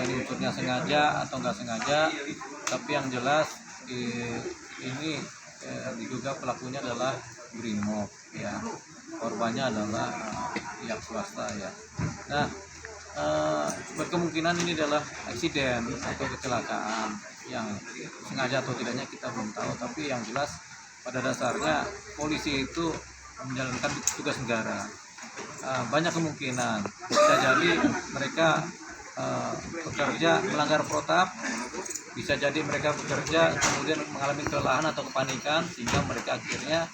ini unsurnya sengaja atau nggak sengaja, tapi yang jelas ini diduga pelakunya adalah Brimob ya, korbannya adalah pihak swasta ya. Nah, berkemungkinan ini adalah eksiden atau kecelakaan yang sengaja atau tidaknya kita belum tahu, tapi yang jelas pada dasarnya polisi itu menjalankan tugas negara. Banyak kemungkinan bisa jadi mereka bekerja melanggar protap, bisa jadi mereka bekerja kemudian mengalami kelelahan atau kepanikan sehingga mereka akhirnya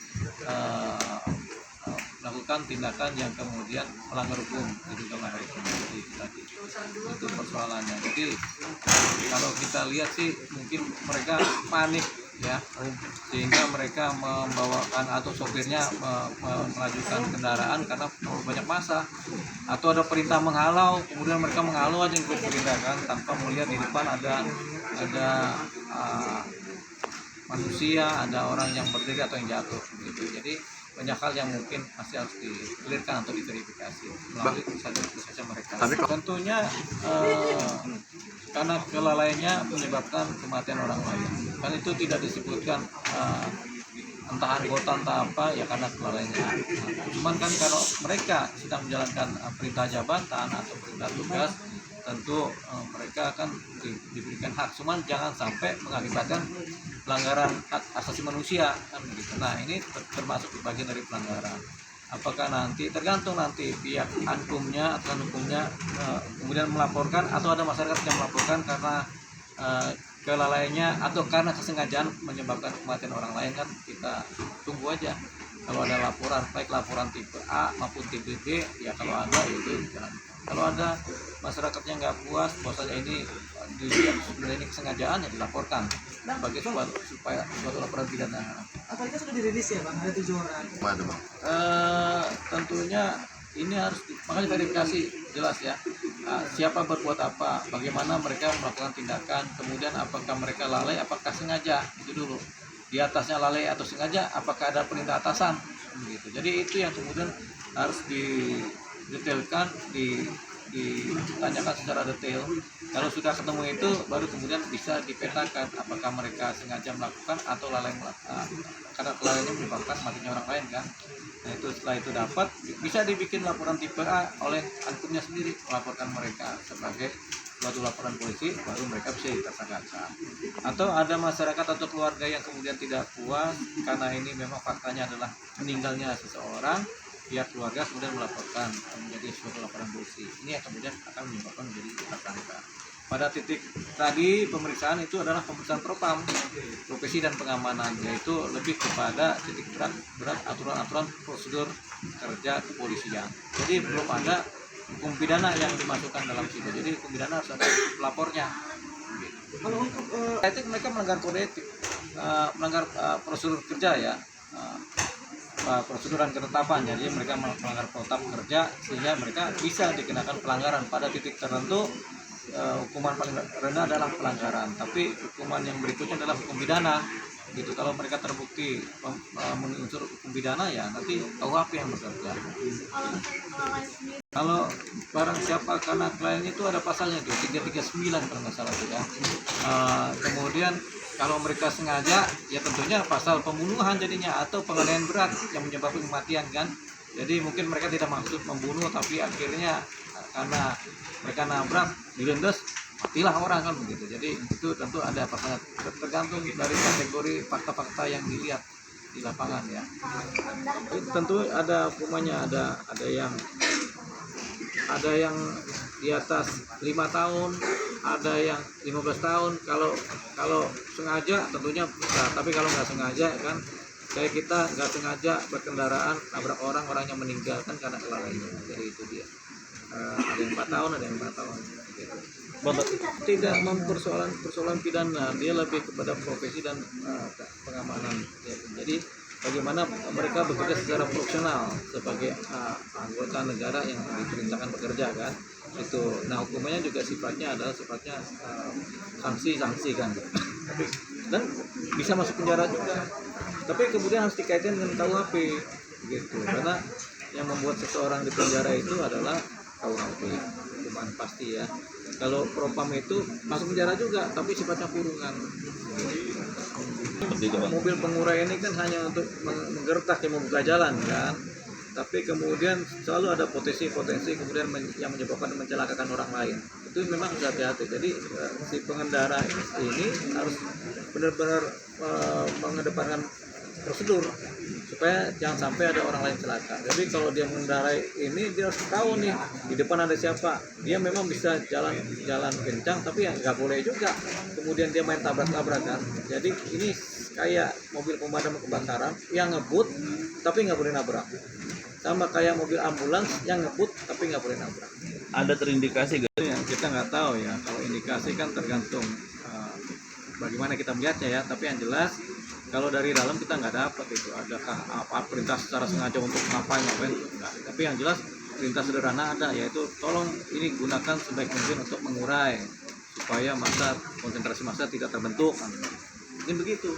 melakukan tindakan yang kemudian melanggar hukum, diduga melanggar hukum. Jadi tadi itu persoalannya. Jadi kalau kita lihat sih mungkin mereka panik ya, sehingga mereka membawakan atau sopirnya melajukan kendaraan karena banyak massa atau ada perintah menghalau, kemudian mereka menghalau aja ikut perintahkan tanpa melihat di depan ada manusia, ada orang yang berdiri atau yang jatuh gitu. Jadi banyak hal yang mungkin masih harus di-clearkan atau diverifikasi melalui saja mereka. Tentunya karena kelalaiannya menyebabkan kematian orang lain. Kan itu tidak disebutkan entah anggota entah apa ya, karena kelalaiannya. Cuman kan kalau mereka sedang menjalankan perintah jabatan atau perintah tugas, tentu mereka akan diberikan hak. Cuman jangan sampai mengakibatkan pelanggaran hak asasi manusia kan begitu. Nah, ini termasuk bagian dari pelanggaran. Apakah nanti tergantung nanti pihak hukumnya atau hukumnya kemudian melaporkan atau ada masyarakat yang melaporkan karena kelalaiannya atau karena kesengajaan menyebabkan kematian orang lain, kan kita tunggu aja. Kalau ada laporan, baik laporan tipe A maupun tipe B, ya kalau ada itu jalan. Kalau ada masyarakatnya nggak puas, bahwasanya ini dilihat sebenarnya ini kesengajaan, ya dilaporkan sebagai supaya suatu laporan pidana. Apalagi sudah dirilis ya Bang, ada 7 orang. Mana Bang? Tentunya ini harus makanya verifikasi jelas ya. Siapa berbuat apa, bagaimana mereka melakukan tindakan, kemudian apakah mereka lalai, apakah sengaja, itu dulu. Di atasnya lalai atau sengaja, apakah ada perintah atasan, begitu. Jadi itu yang kemudian harus didetailkan, ditanyakan secara detail. Kalau sudah ketemu itu, baru kemudian bisa dipetakan apakah mereka sengaja melakukan atau lalai melakukan, karena kelalaiannya menyebabkan matinya orang lain kan. Nah itu setelah itu dapat, bisa dibikin laporan tipe A oleh hukumnya sendiri, melaporkan mereka sebagai suatu laporan polisi, baru mereka bisa ditersangkakan. Atau ada masyarakat atau keluarga yang kemudian tidak puas karena ini memang faktanya adalah meninggalnya seseorang, pihak keluarga kemudian melaporkan menjadi suatu laporan polisi. Ini yang kemudian akan menyebabkan menjadi tersangka. Pada titik tadi pemeriksaan itu adalah pemeriksaan propam, profesi dan pengamanan, yaitu lebih kepada titik berat aturan-aturan prosedur kerja kepolisian. Jadi belum ada hukum pidana yang dimasukkan dalam situ. Jadi hukum pidana harus ada pelapornya. Kalau untuk Etik mereka melanggar kode etik, melanggar prosedur kerja ya, prosedur dan ketetapan. Jadi mereka melanggar protap kerja sehingga mereka bisa dikenakan pelanggaran pada titik tertentu. Hukuman paling rendah adalah pelanggaran, tapi hukuman yang berikutnya adalah hukum pidana gitu. Kalau mereka terbukti memenuhi unsur hukum pidana, ya nanti KUHP yang bekerja. Kalau barang siapa karena klien itu ada pasalnya tuh 339 kalau nggak salah tuh ya. Kemudian kalau mereka sengaja, ya tentunya pasal pembunuhan jadinya, atau penganiayaan berat yang menyebabkan kematian kan. Jadi mungkin mereka tidak maksud membunuh, tapi akhirnya karena mereka nabrak, dilendes, matilah orang kan begitu. Jadi itu tentu ada pasangan, tergantung dari kategori fakta-fakta yang dilihat di lapangan ya. Tentu ada hukumannya, ada yang di atas 5 tahun, ada yang 15 tahun. Kalau sengaja tentunya bisa, tapi kalau nggak sengaja kan, kayak kita nggak sengaja berkendaraan nabrak orangnya meninggal kan karena kelalaian. Jadi itu dia. Ada yang 4 tahun, ada yang 4 tahun gitu. Tidak persoalan pidana, dia lebih kepada profesi dan pengamanan ya. Jadi bagaimana mereka bekerja secara profesional sebagai anggota negara yang diperintahkan bekerja kan itu. Nah hukumannya juga sifatnya adalah sanksi kan. Dan bisa masuk penjara juga, tapi kemudian harus dikaitkan dengan KUHP gitu, karena yang membuat seseorang di penjara itu adalah KUHP, hukuman pasti ya. Kalau propam itu masuk penjara juga, tapi sifatnya kurungan. Seperti itu, Bang. Mobil pengurai ini kan hanya untuk menggertak yang membuka jalan kan, tapi kemudian selalu ada potensi-potensi kemudian yang menyebabkan mencelakakan orang lain. Itu memang harus hati-hati. Jadi si pengendara ini harus benar-benar mengedepankan prosedur supaya jangan sampai ada orang lain celaka. Jadi kalau dia mengendarai ini, dia harus tahu nih di depan ada siapa. Dia memang bisa jalan kencang, tapi ya nggak boleh juga kemudian dia main tabrak-tabrakan. Jadi ini kayak mobil pemadam kebakaran yang ngebut tapi nggak boleh nabrak, sama kayak mobil ambulans yang ngebut tapi nggak boleh nabrak. Ada terindikasi gak? Yang kita nggak tahu ya, kalau indikasi kan tergantung bagaimana kita melihatnya ya, tapi yang jelas kalau dari dalam kita nggak dapat itu adakah apa perintah secara sengaja untuk ngapain enggak. Tapi yang jelas perintah sederhana ada, yaitu tolong ini gunakan sebaik mungkin untuk mengurai supaya konsentrasi massa tidak terbentuk. Mungkin begitu.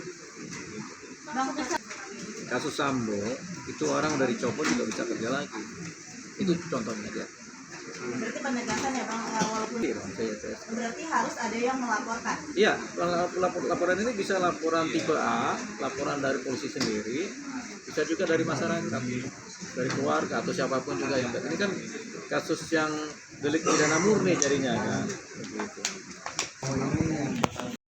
Kasus Sambo itu orang dari copot juga bisa kerja lagi. Itu contohnya dia. Berarti penegasan ya Bang, walaupun berarti harus ada yang melaporkan. Iya, laporan ini bisa laporan tipe A, laporan dari polisi sendiri, bisa juga dari masyarakat, dari keluarga atau siapapun juga yang ini kan kasus yang delik pidana murni jadinya kan. Begitu.